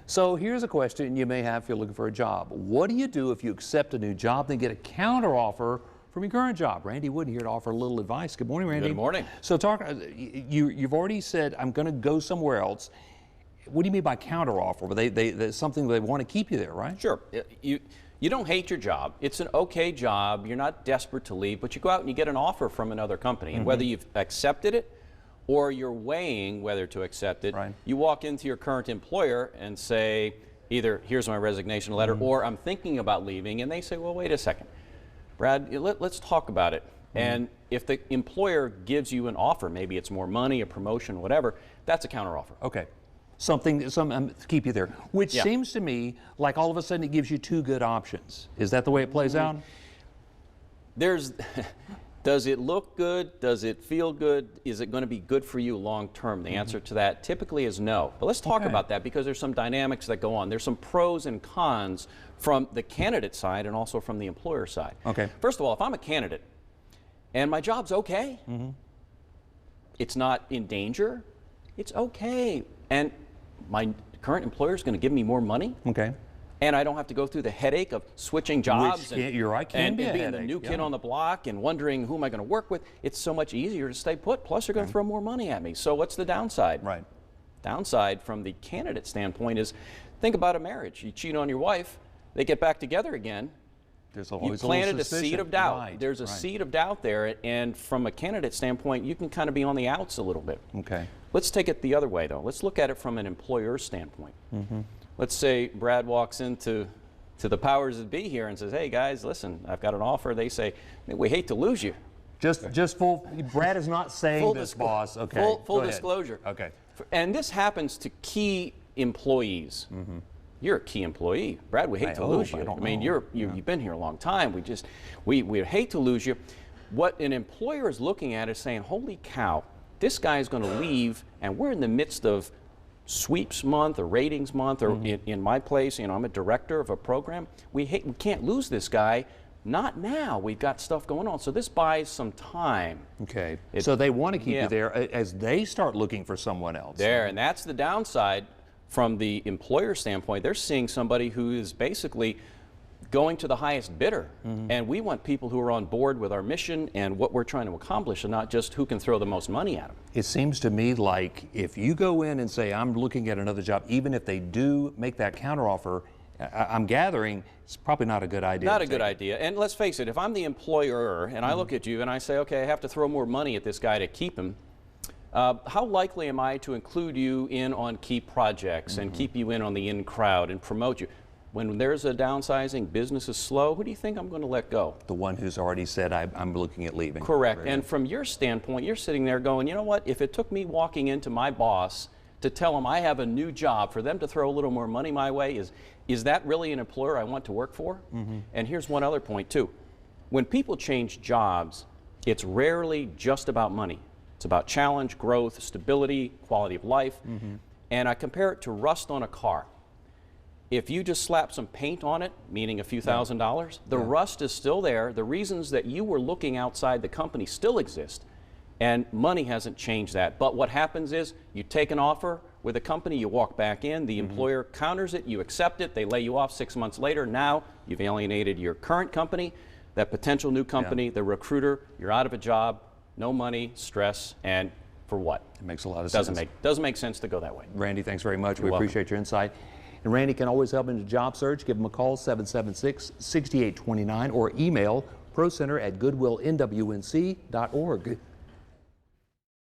So here's a question you may have if you're looking for a job. What do you do if you accept a new job, then get a counteroffer from your current job? Randy Wood here to offer a little advice. Good morning, Randy. Good morning. So you've already said, I'm going to go somewhere else. What do you mean by counteroffer? There's something they want to keep you there, right? Sure. You don't hate your job. It's an okay job. You're not desperate to leave, but you go out and you get an offer from another company. And whether you've accepted it or you're weighing whether to accept it, you walk into your current employer and say, either here's my resignation letter or I'm thinking about leaving, and they say, well, wait a second, Brad, let's talk about it. And if the employer gives you an offer, maybe it's more money, a promotion, whatever, that's a counteroffer. Okay. Something to keep you there, which seems to me like all of a sudden it gives you two good options. Is that the way it plays out? Does it look good? Does it feel good? Is it going to be good for you long term? The answer to that typically is no. But let's talk about that, because there's some dynamics that go on. There's some pros and cons from the candidate side and also from the employer side. Okay. First of all, if I'm a candidate and my job's okay, it's not in danger, it's okay. And my current employer is going to give me more money. Okay. And I don't have to go through the headache of switching jobs and being the new kid on the block and wondering who am I going to work with. It's so much easier to stay put. Plus, they're going to throw more money at me. So what's the downside? Right. Downside from the candidate standpoint is, think about a marriage. You cheat on your wife, they get back together again. There's always you planted a seed of doubt. Right. There's a seed of doubt there, and from a candidate standpoint, you can kind of be on the outs a little bit. Okay. Let's take it the other way, though. Let's look at it from an employer standpoint. Let's say Brad walks into the powers that be here and says, hey guys, listen, I've got an offer. They say, we hate to lose you. Just full, Brad is not saying this, boss. Okay. Full disclosure. Okay. And this happens to key employees. You're a key employee. Brad, we hate to lose you. I mean, you've been here a long time. We hate to lose you. What an employer is looking at is saying, holy cow, this guy is going to leave, and we're in the midst of sweeps month or ratings month, or in my place, I'm a director of a program. We can't lose this guy. Not now. We've got stuff going on. So this buys some time. Okay. So they want to keep you there as they start looking for someone else. And that's the downside from the employer standpoint. They're seeing somebody who is basically going to the highest bidder. And we want people who are on board with our mission and what we're trying to accomplish, and not just who can throw the most money at them. It seems to me like if you go in and say, I'm looking at another job, even if they do make that counteroffer, I'm gathering it's probably not a good idea. Not a good idea. And let's face it, if I'm the employer and I look at you and I say, okay, I have to throw more money at this guy to keep him, how likely am I to include you in on key projects and keep you in on the in crowd and promote you? When there's a downsizing, business is slow, who do you think I'm going to let go? The one who's already said, I'm looking at leaving. Correct. And from your standpoint, you're sitting there going, you know what, if it took me walking into my boss to tell him I have a new job, for them to throw a little more money my way, is that really an employer I want to work for? And here's one other point too. When people change jobs, it's rarely just about money. It's about challenge, growth, stability, quality of life. And I compare it to rust on a car. If you just slap some paint on it, meaning a few $1,000s, the rust is still there. The reasons that you were looking outside the company still exist, and money hasn't changed that. But what happens is you take an offer with a company, you walk back in, the employer counters it, you accept it, they lay you off 6 months later. Now you've alienated your current company, that potential new company, the recruiter, you're out of a job, no money, stress, and for what? It makes a lot of sense. Doesn't make sense to go that way. Randy, thanks very much. You're we welcome. Appreciate your insight. And Randy can always help in the job search. Give him a call, 776-6829, or email procenter@goodwillnwnc.org.